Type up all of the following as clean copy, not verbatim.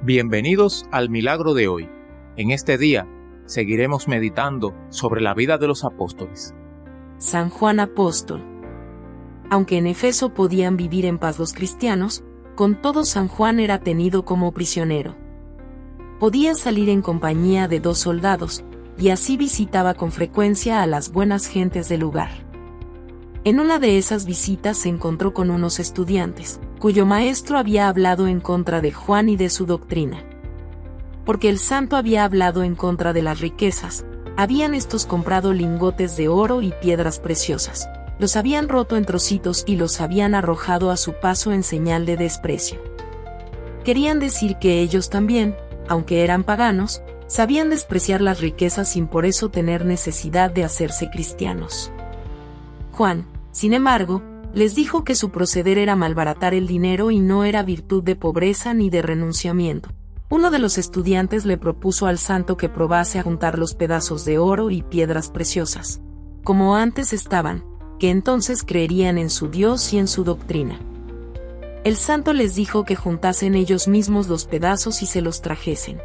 Bienvenidos al milagro de hoy. En este día seguiremos meditando sobre la vida de los apóstoles. San Juan Apóstol. Aunque en Éfeso podían vivir en paz los cristianos, con todo San Juan era tenido como prisionero. Podía salir en compañía de 2 soldados, y así visitaba con frecuencia a las buenas gentes del lugar. En una de esas visitas se encontró con unos estudiantes, cuyo maestro había hablado en contra de Juan y de su doctrina. Porque el santo había hablado en contra de las riquezas, habían estos comprado lingotes de oro y piedras preciosas, los habían roto en trocitos y los habían arrojado a su paso en señal de desprecio. Querían decir que ellos también, aunque eran paganos, sabían despreciar las riquezas sin por eso tener necesidad de hacerse cristianos. Juan, sin embargo, les dijo que su proceder era malbaratar el dinero y no era virtud de pobreza ni de renunciamiento. Uno de los estudiantes le propuso al santo que probase a juntar los pedazos de oro y piedras preciosas, como antes estaban, que entonces creerían en su Dios y en su doctrina. El santo les dijo que juntasen ellos mismos los pedazos y se los trajesen.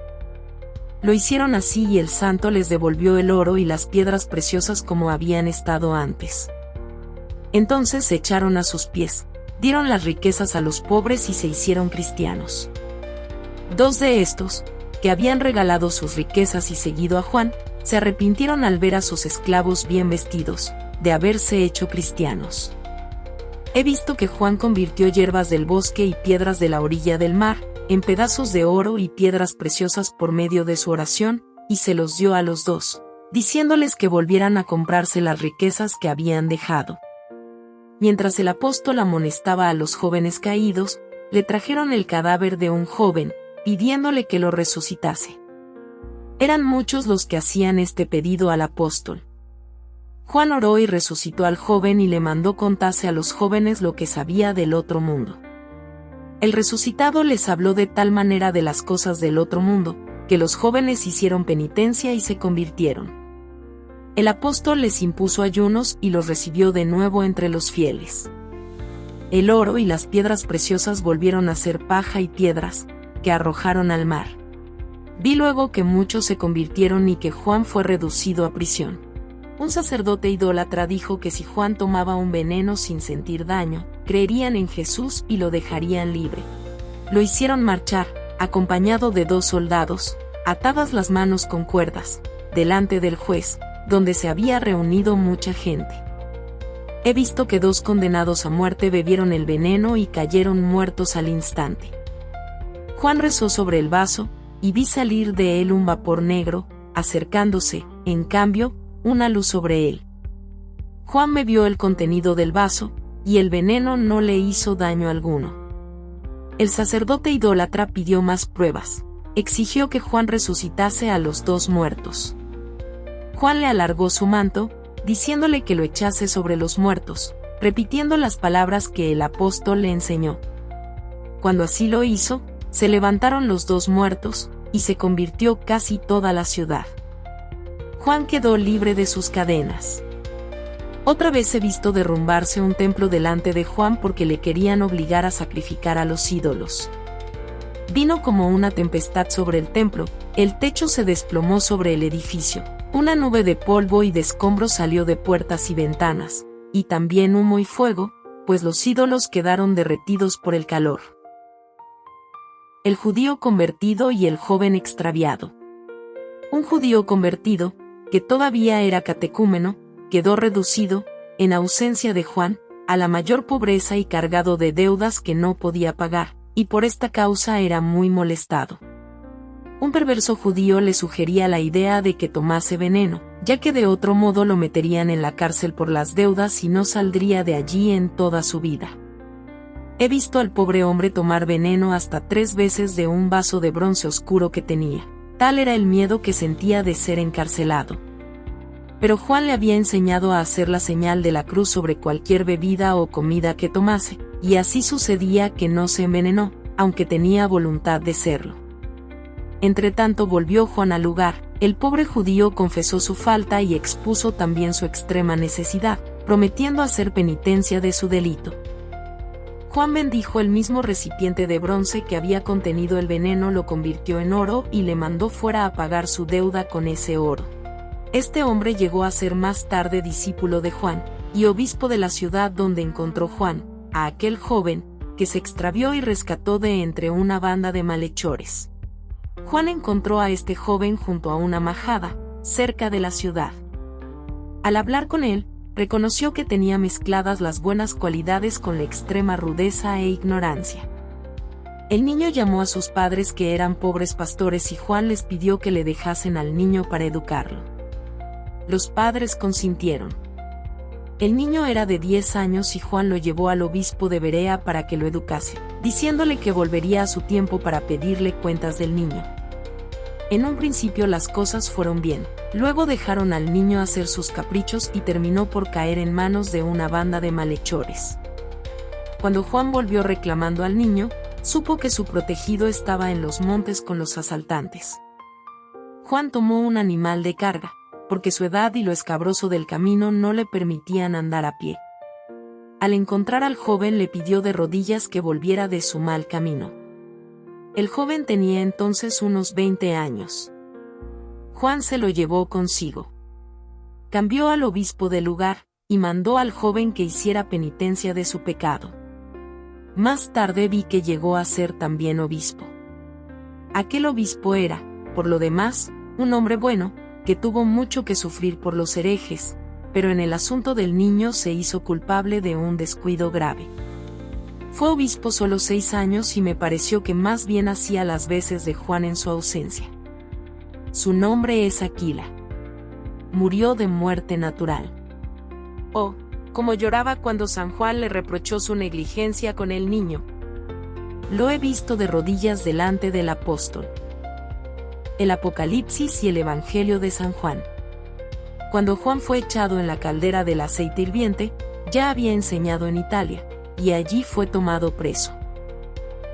Lo hicieron así y el santo les devolvió el oro y las piedras preciosas como habían estado antes. Entonces se echaron a sus pies, dieron las riquezas a los pobres y se hicieron cristianos. 2 de estos, que habían regalado sus riquezas y seguido a Juan, se arrepintieron al ver a sus esclavos bien vestidos, de haberse hecho cristianos. He visto que Juan convirtió hierbas del bosque y piedras de la orilla del mar, en pedazos de oro y piedras preciosas por medio de su oración, y se los dio a los 2, diciéndoles que volvieran a comprarse las riquezas que habían dejado. Mientras el apóstol amonestaba a los jóvenes caídos, le trajeron el cadáver de un joven, pidiéndole que lo resucitase. Eran muchos los que hacían este pedido al apóstol. Juan oró y resucitó al joven y le mandó contase a los jóvenes lo que sabía del otro mundo. El resucitado les habló de tal manera de las cosas del otro mundo, que los jóvenes hicieron penitencia y se convirtieron. El apóstol les impuso ayunos y los recibió de nuevo entre los fieles. El oro y las piedras preciosas volvieron a ser paja y piedras, que arrojaron al mar. Vi luego que muchos se convirtieron y que Juan fue reducido a prisión. Un sacerdote idólatra dijo que si Juan tomaba un veneno sin sentir daño, creerían en Jesús y lo dejarían libre. Lo hicieron marchar, acompañado de 2 soldados, atadas las manos con cuerdas, delante del juez, donde se había reunido mucha gente. He visto que 2 condenados a muerte bebieron el veneno y cayeron muertos al instante. Juan rezó sobre el vaso, y vi salir de él un vapor negro, acercándose, en cambio, una luz sobre él. Juan bebió el contenido del vaso, y el veneno no le hizo daño alguno. El sacerdote idólatra pidió más pruebas, exigió que Juan resucitase a los 2 muertos. Juan le alargó su manto, diciéndole que lo echase sobre los muertos, repitiendo las palabras que el apóstol le enseñó. Cuando así lo hizo, se levantaron los 2 muertos, y se convirtió casi toda la ciudad. Juan quedó libre de sus cadenas. Otra vez he visto derrumbarse un templo delante de Juan porque le querían obligar a sacrificar a los ídolos. Vino como una tempestad sobre el templo, el techo se desplomó sobre el edificio. Una nube de polvo y de escombros salió de puertas y ventanas, y también humo y fuego, pues los ídolos quedaron derretidos por el calor. El judío convertido y el joven extraviado. Un judío convertido, que todavía era catecúmeno, quedó reducido, en ausencia de Juan, a la mayor pobreza y cargado de deudas que no podía pagar, y por esta causa era muy molestado. Un perverso judío le sugería la idea de que tomase veneno, ya que de otro modo lo meterían en la cárcel por las deudas y no saldría de allí en toda su vida. He visto al pobre hombre tomar veneno hasta 3 veces de un vaso de bronce oscuro que tenía. Tal era el miedo que sentía de ser encarcelado. Pero Juan le había enseñado a hacer la señal de la cruz sobre cualquier bebida o comida que tomase, y así sucedía que no se envenenó, aunque tenía voluntad de serlo. Entretanto volvió Juan al lugar, el pobre judío confesó su falta y expuso también su extrema necesidad, prometiendo hacer penitencia de su delito. Juan bendijo el mismo recipiente de bronce que había contenido el veneno, lo convirtió en oro y le mandó fuera a pagar su deuda con ese oro. Este hombre llegó a ser más tarde discípulo de Juan, y obispo de la ciudad donde encontró Juan, a aquel joven, que se extravió y rescató de entre una banda de malhechores. Juan encontró a este joven junto a una majada, cerca de la ciudad. Al hablar con él, reconoció que tenía mezcladas las buenas cualidades con la extrema rudeza e ignorancia. El niño llamó a sus padres, que eran pobres pastores, y Juan les pidió que le dejasen al niño para educarlo. Los padres consintieron. El niño era de 10 años y Juan lo llevó al obispo de Berea para que lo educase, diciéndole que volvería a su tiempo para pedirle cuentas del niño. En un principio las cosas fueron bien, luego dejaron al niño hacer sus caprichos y terminó por caer en manos de una banda de malhechores. Cuando Juan volvió reclamando al niño, supo que su protegido estaba en los montes con los asaltantes. Juan tomó un animal de carga, porque su edad y lo escabroso del camino no le permitían andar a pie. Al encontrar al joven le pidió de rodillas que volviera de su mal camino. El joven tenía entonces unos 20 años. Juan se lo llevó consigo. Cambió al obispo del lugar, y mandó al joven que hiciera penitencia de su pecado. Más tarde vi que llegó a ser también obispo. Aquel obispo era, por lo demás, un hombre bueno, que tuvo mucho que sufrir por los herejes, pero en el asunto del niño se hizo culpable de un descuido grave. Fue obispo solo 6 años y me pareció que más bien hacía las veces de Juan en su ausencia. Su nombre es Aquila. Murió de muerte natural. Oh, cómo lloraba cuando San Juan le reprochó su negligencia con el niño. Lo he visto de rodillas delante del apóstol. El Apocalipsis y el Evangelio de San Juan. Cuando Juan fue echado en la caldera del aceite hirviente, ya había enseñado en Italia, y allí fue tomado preso.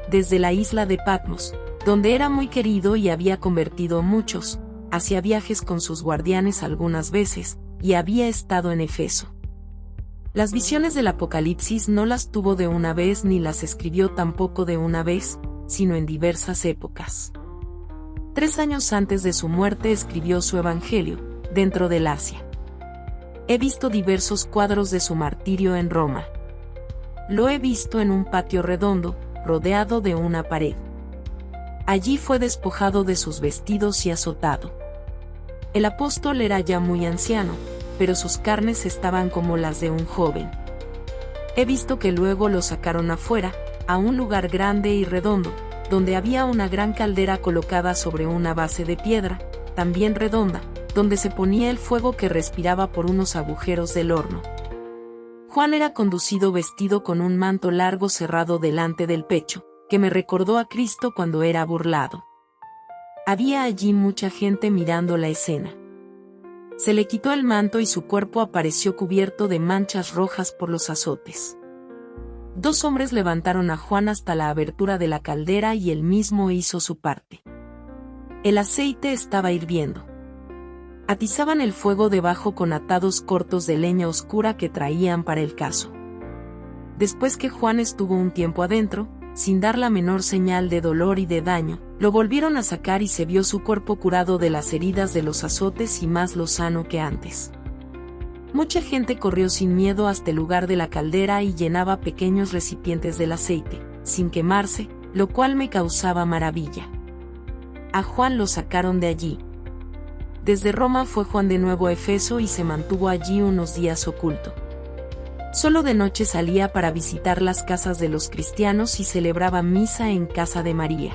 Desde la isla de Patmos, donde era muy querido y había convertido a muchos, hacía viajes con sus guardianes algunas veces, y había estado en Efeso. Las visiones del Apocalipsis no las tuvo de una vez ni las escribió tampoco de una vez, sino en diversas épocas. 3 años antes de su muerte escribió su Evangelio, dentro del Asia. He visto diversos cuadros de su martirio en Roma. Lo he visto en un patio redondo, rodeado de una pared. Allí fue despojado de sus vestidos y azotado. El apóstol era ya muy anciano, pero sus carnes estaban como las de un joven. He visto que luego lo sacaron afuera, a un lugar grande y redondo, donde había una gran caldera colocada sobre una base de piedra, también redonda, donde se ponía el fuego que respiraba por unos agujeros del horno. Juan era conducido vestido con un manto largo cerrado delante del pecho, que me recordó a Cristo cuando era burlado. Había allí mucha gente mirando la escena. Se le quitó el manto y su cuerpo apareció cubierto de manchas rojas por los azotes. 2 hombres levantaron a Juan hasta la abertura de la caldera y él mismo hizo su parte. El aceite estaba hirviendo. Atizaban el fuego debajo con atados cortos de leña oscura que traían para el caso. Después que Juan estuvo un tiempo adentro, sin dar la menor señal de dolor y de daño, lo volvieron a sacar y se vio su cuerpo curado de las heridas de los azotes y más lozano que antes. Mucha gente corrió sin miedo hasta el lugar de la caldera y llenaba pequeños recipientes del aceite, sin quemarse, lo cual me causaba maravilla. A Juan lo sacaron de allí. Desde Roma fue Juan de nuevo a Efeso y se mantuvo allí unos días oculto. Solo de noche salía para visitar las casas de los cristianos y celebraba misa en casa de María.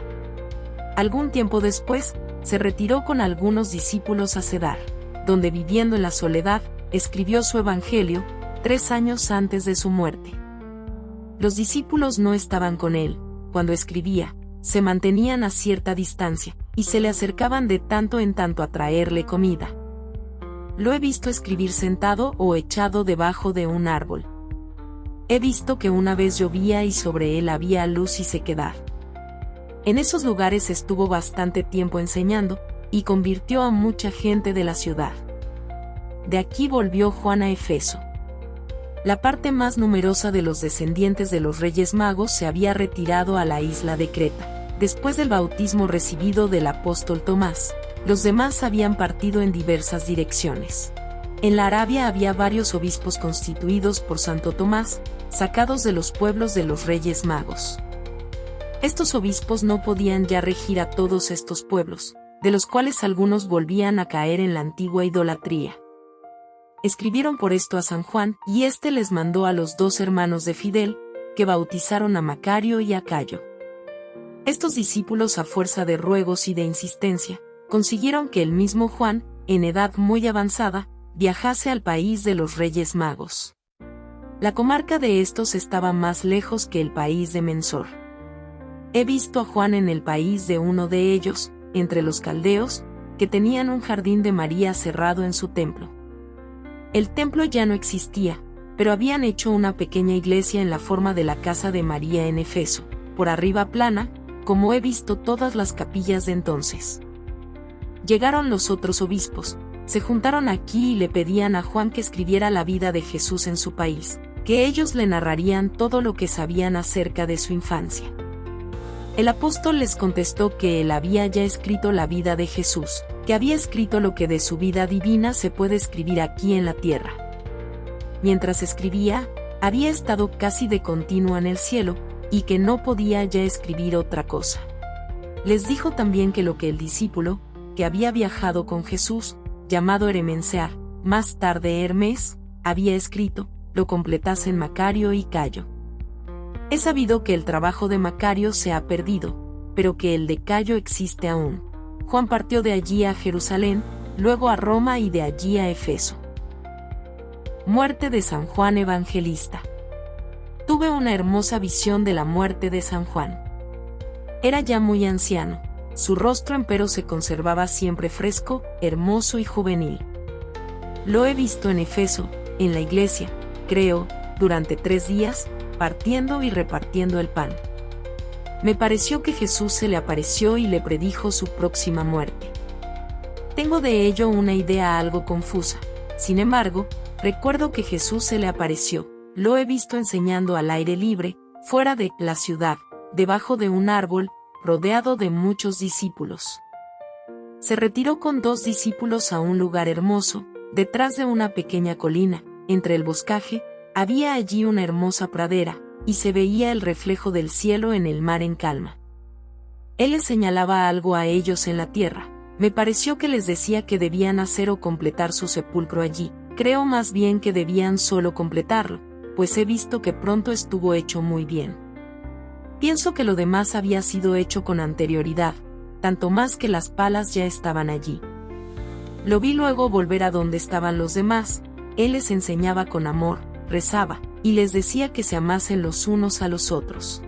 Algún tiempo después, se retiró con algunos discípulos a Cedar, donde viviendo en la soledad, escribió su Evangelio, 3 años antes de su muerte. Los discípulos no estaban con él, cuando escribía, se mantenían a cierta distancia, y se le acercaban de tanto en tanto a traerle comida. Lo he visto escribir sentado o echado debajo de un árbol. He visto que una vez llovía y sobre él había luz y sequedad. En esos lugares estuvo bastante tiempo enseñando, y convirtió a mucha gente de la ciudad. De aquí volvió Juan a Efeso. La parte más numerosa de los descendientes de los Reyes Magos se había retirado a la isla de Creta. Después del bautismo recibido del apóstol Tomás, los demás habían partido en diversas direcciones. En la Arabia había varios obispos constituidos por Santo Tomás, sacados de los pueblos de los Reyes Magos. Estos obispos no podían ya regir a todos estos pueblos, de los cuales algunos volvían a caer en la antigua idolatría. Escribieron por esto a San Juan, y éste les mandó a los 2 hermanos de Fidel, que bautizaron a Macario y a Cayo. Estos discípulos, a fuerza de ruegos y de insistencia, consiguieron que el mismo Juan, en edad muy avanzada, viajase al país de los Reyes Magos. La comarca de estos estaba más lejos que el país de Mensor. He visto a Juan en el país de uno de ellos, entre los caldeos, que tenían un jardín de María cerrado en su templo. El templo ya no existía, pero habían hecho una pequeña iglesia en la forma de la casa de María en Efeso, por arriba plana, como he visto todas las capillas de entonces. Llegaron los otros obispos, se juntaron aquí y le pedían a Juan que escribiera la vida de Jesús en su país, que ellos le narrarían todo lo que sabían acerca de su infancia. El apóstol les contestó que él había ya escrito la vida de Jesús, que había escrito lo que de su vida divina se puede escribir aquí en la tierra. Mientras escribía, había estado casi de continuo en el cielo, y que no podía ya escribir otra cosa. Les dijo también que lo que el discípulo, que había viajado con Jesús, llamado Eremencear, más tarde Hermes, había escrito, lo completasen Macario y Cayo. He sabido que el trabajo de Macario se ha perdido, pero que el de Cayo existe aún. Juan partió de allí a Jerusalén, luego a Roma y de allí a Efeso. Muerte de San Juan Evangelista. Tuve una hermosa visión de la muerte de San Juan. Era ya muy anciano. Su rostro empero se conservaba siempre fresco, hermoso y juvenil. Lo he visto en Efeso, en la iglesia, creo, durante 3 días, partiendo y repartiendo el pan. Me pareció que Jesús se le apareció y le predijo su próxima muerte. Tengo de ello una idea algo confusa. Sin embargo, recuerdo que Jesús se le apareció. Lo he visto enseñando al aire libre, fuera de la ciudad, debajo de un árbol, rodeado de muchos discípulos. Se retiró con 2 discípulos a un lugar hermoso, detrás de una pequeña colina, entre el boscaje, había allí una hermosa pradera, y se veía el reflejo del cielo en el mar en calma. Él les señalaba algo a ellos en la tierra, me pareció que les decía que debían hacer o completar su sepulcro allí, creo más bien que debían solo completarlo, pues he visto que pronto estuvo hecho muy bien. Pienso que lo demás había sido hecho con anterioridad, tanto más que las palas ya estaban allí. Lo vi luego volver a donde estaban los demás, él les enseñaba con amor, rezaba, y les decía que se amasen los unos a los otros.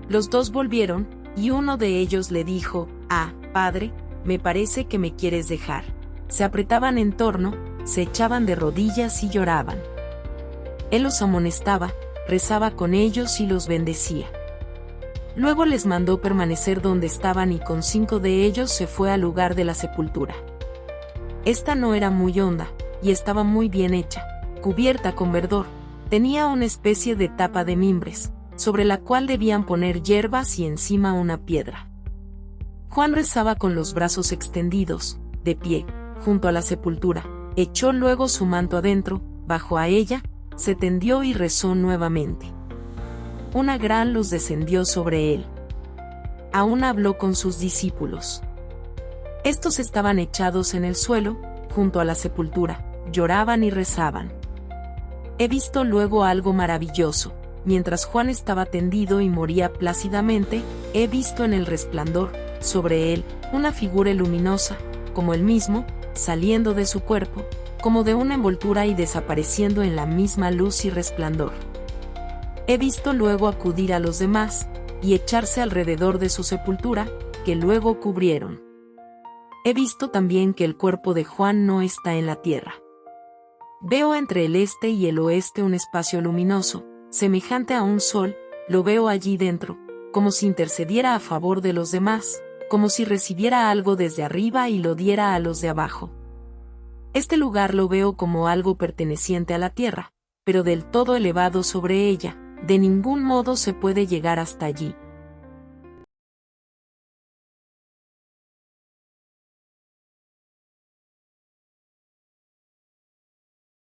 Los 2 volvieron, y uno de ellos le dijo, Padre, me parece que me quieres dejar. Se apretaban en torno, se echaban de rodillas y lloraban. Él los amonestaba, rezaba con ellos y los bendecía. Luego les mandó permanecer donde estaban y con 5 de ellos se fue al lugar de la sepultura. Esta no era muy honda, y estaba muy bien hecha, cubierta con verdor, tenía una especie de tapa de mimbres, sobre la cual debían poner hierbas y encima una piedra. Juan rezaba con los brazos extendidos, de pie, junto a la sepultura, echó luego su manto adentro, bajó a ella, se tendió y rezó nuevamente. Una gran luz descendió sobre él. Aún habló con sus discípulos. Estos estaban echados en el suelo, junto a la sepultura, lloraban y rezaban. He visto luego algo maravilloso. Mientras Juan estaba tendido y moría plácidamente, he visto en el resplandor, sobre él, una figura luminosa, como él mismo, saliendo de su cuerpo, como de una envoltura y desapareciendo en la misma luz y resplandor. He visto luego acudir a los demás, y echarse alrededor de su sepultura, que luego cubrieron. He visto también que el cuerpo de Juan no está en la tierra. Veo entre el este y el oeste un espacio luminoso, semejante a un sol, lo veo allí dentro, como si intercediera a favor de los demás, como si recibiera algo desde arriba y lo diera a los de abajo. Este lugar lo veo como algo perteneciente a la tierra, pero del todo elevado sobre ella, de ningún modo se puede llegar hasta allí.